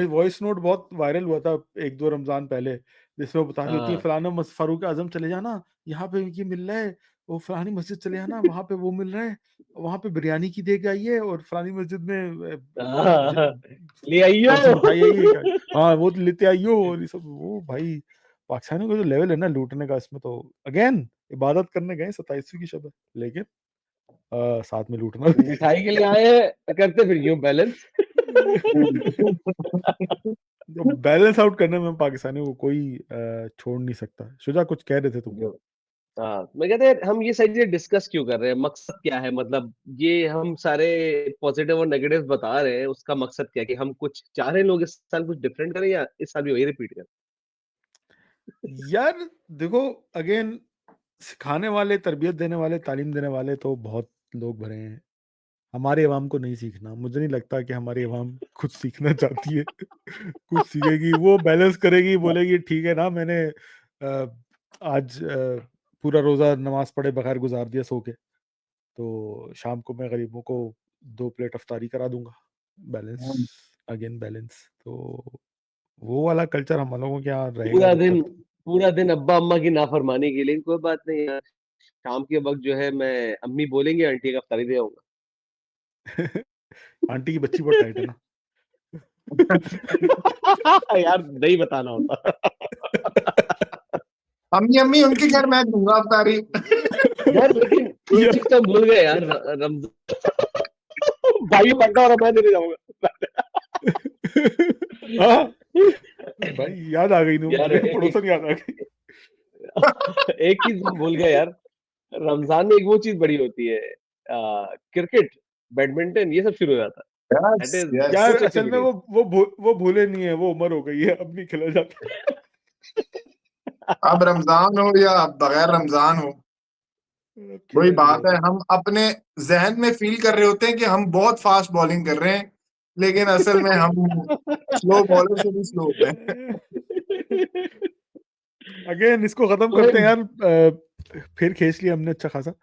वॉइस नोट बहुत वायरल हुआ था 1-2 रमजान पहले, जिसमें वो बता रही होती है हाँ फलाना फारूक आजम चले जाना, यहाँ पे ये मिल रहा है, वो फलानी मस्जिद चले जाना, वहां पे वो मिल रहा है, वहां पे बिरयानी की देग आई है, और फलानी मस्जिद में हाँ, ले आइयो। कौन सी मिठाई आई है क्या, हाँ वो लेते आइयो, और ये सब। वो भाई पाकिस्तानियों का जो लेवल है ना लूटने का, इसमें तो अगेन इबादत करने गए 27वीं की शब है, लेकिन साथ में लूटना भी। मिठाई के लिए आए हैं करते फिर यूं बैलेंस। जो बैलेंस आउट करने में पाकिस्तानियों को कोई छोड़ नहीं सकता। शुजा कुछ कह रहे थे तुम। हाँ मैं कहते हैं हम ये सारी चीजें डिस्कस क्यों कर रहे हैं, मकसद क्या है, मतलब ये हम सारे पॉजिटिव और नेगेटिव बता रहे हैं, उसका मकसद क्या है कि हम कुछ चाह रहे हैं लोग इस साल कुछ डिफरेंट करें या इस साल भी वही रिपीट करें। यार देखो, अगेन सिखाने वाले, तरबियत देने वाले, तालीम देने वाले तो बहुत लोग भरे हैं। हमारे अवाम को नहीं सीखना, मुझे नहीं लगता कि हमारी अवाम कुछ सीखना चाहती है। कुछ सीखेगी, वो बैलेंस करेगी, बोलेगी ठीक है ना, मैंने आज पूरा रोज़ा नमाज पढ़े बगैर गुजार दिया सो के, तो शाम को मैं गरीबों को 2 प्लेट अफ्तारी करा दूंगा। बैलेंस, अगेन बैलेंस, तो वो वाला कल्चर हम लोगों के यहाँ रहेगा पूरा जब दिन तक। पूरा दिन अब्बा अम्मा की नाफरमानी की, लेकिन कोई बात नहीं यार, शाम के वक्त जो है मैं अम्मी बोलेंगे आंटी का अफ्तारी दे आऊंगा। आंटी की बच्ची बहुत टाइट है ना। यार नहीं बताना होता। अम्मी अम्मी उनके घर मैं दूंगा अफ्तारी। यार लेकिन एक या, चीज तो हम भूल गए यार, भाई पक्का और मैं नहीं जाऊंगा। हाँ भाई याद आ गई ना यार मुझे, पड़ोसन याद आ गई। एक चीज हम भूल गए यार, रमजान में एक वो चीज बड़ी होती है, क्रिकेट, बैडमिंटन, ये सब शुरू हो जाता है। Yes that is yes. यार कुछ असल में एक्टिविटीज। वो भूले नहीं है, वो उम्र हो गई है, अब नहीं खेला जाता। अब रमजान हो या बगैर रमजान हो, अब वही खेला नहीं बात है। जाता। हम अपने जहन में फील कर रहे होते हैं कि हम बहुत फास्ट बॉलिंग कर रहे हैं, लेकिन असल में हम स्लो बॉलर से भी स्लो होते हैं। अगेन इसको खत्म तुम्हें करते हैं यार। फिर खींच लिया हमने अच्छा खासा।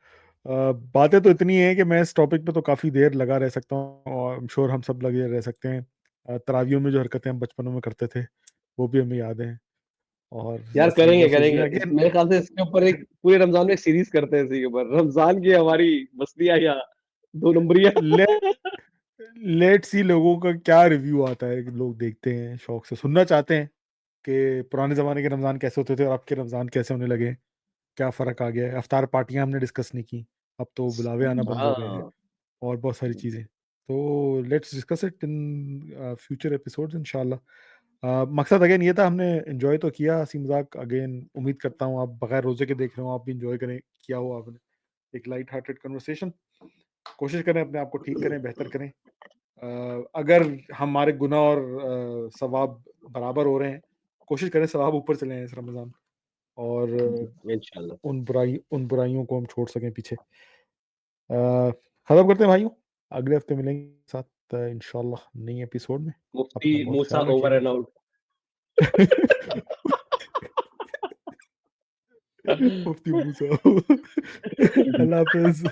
बातें तो इतनी है कि मैं इस टॉपिक पे तो काफी देर लगा रह सकता हूँ, और आई एम श्योर हम सब लगे रह सकते हैं। तरावियों में जो हरकतें हम बचपनों में करते थे, वो भी हमें याद हैं, और यार ऐसी करेंगे बहुत सी चीजें करेंगे अगेन। मेरे ख्याल से इसके ऊपर एक पूरे रमजान में एक सीरीज करते हैं इसी के ऊपर, रमजान की हमारी मस्तियां या दो नंबरियां। ले लेट सी लोगों का क्या रिव्यू आता है, कि लोग देखते हैं शौक से, सुनना चाहते हैं कि पुराने जमाने के रमजान कैसे होते थे और अब के रमजान कैसे होने लगे, क्या फ़र्क आ गया है। अफ्तार पार्टियाँ हमने डिस्कस नहीं की, अब तो बुलावे आना बंद हो गए हैं, हाँ और बहुत सारी चीज़ें। तो let's discuss it in future episodes इंशाल्लाह। मकसद अगेन ये था, हमने एन्जॉय तो किया हँसी मज़ाक। अगेन उम्मीद करता हूँ आप बगैर रोज़े के देख रहे हो, आप भी एन्जॉय करें, किया हो आपने। एक लाइट हार्टेड कन्वर्सेशन, कोशिश करें अपने आप को ठीक करें, बेहतर करें। अगर हमारे गुनाह और सवाब बराबर हो रहे हैं, कोशिश करें सवाब ऊपर चले आएँ इस रमज़ान, और इंशाल्लाह। उन बुराइयों को हम छोड़ सकें पीछे। खत्म करते हैं भाइयों, अगले हफ्ते मिलेंगे साथ इंशाल्लाह नई एपिसोड में। मुफ्ती अपना बहुत मूसा ख्याल ओवर रखिएगा। And out. मुफ्ती मूसा। अल्लाह हाफ़िज़।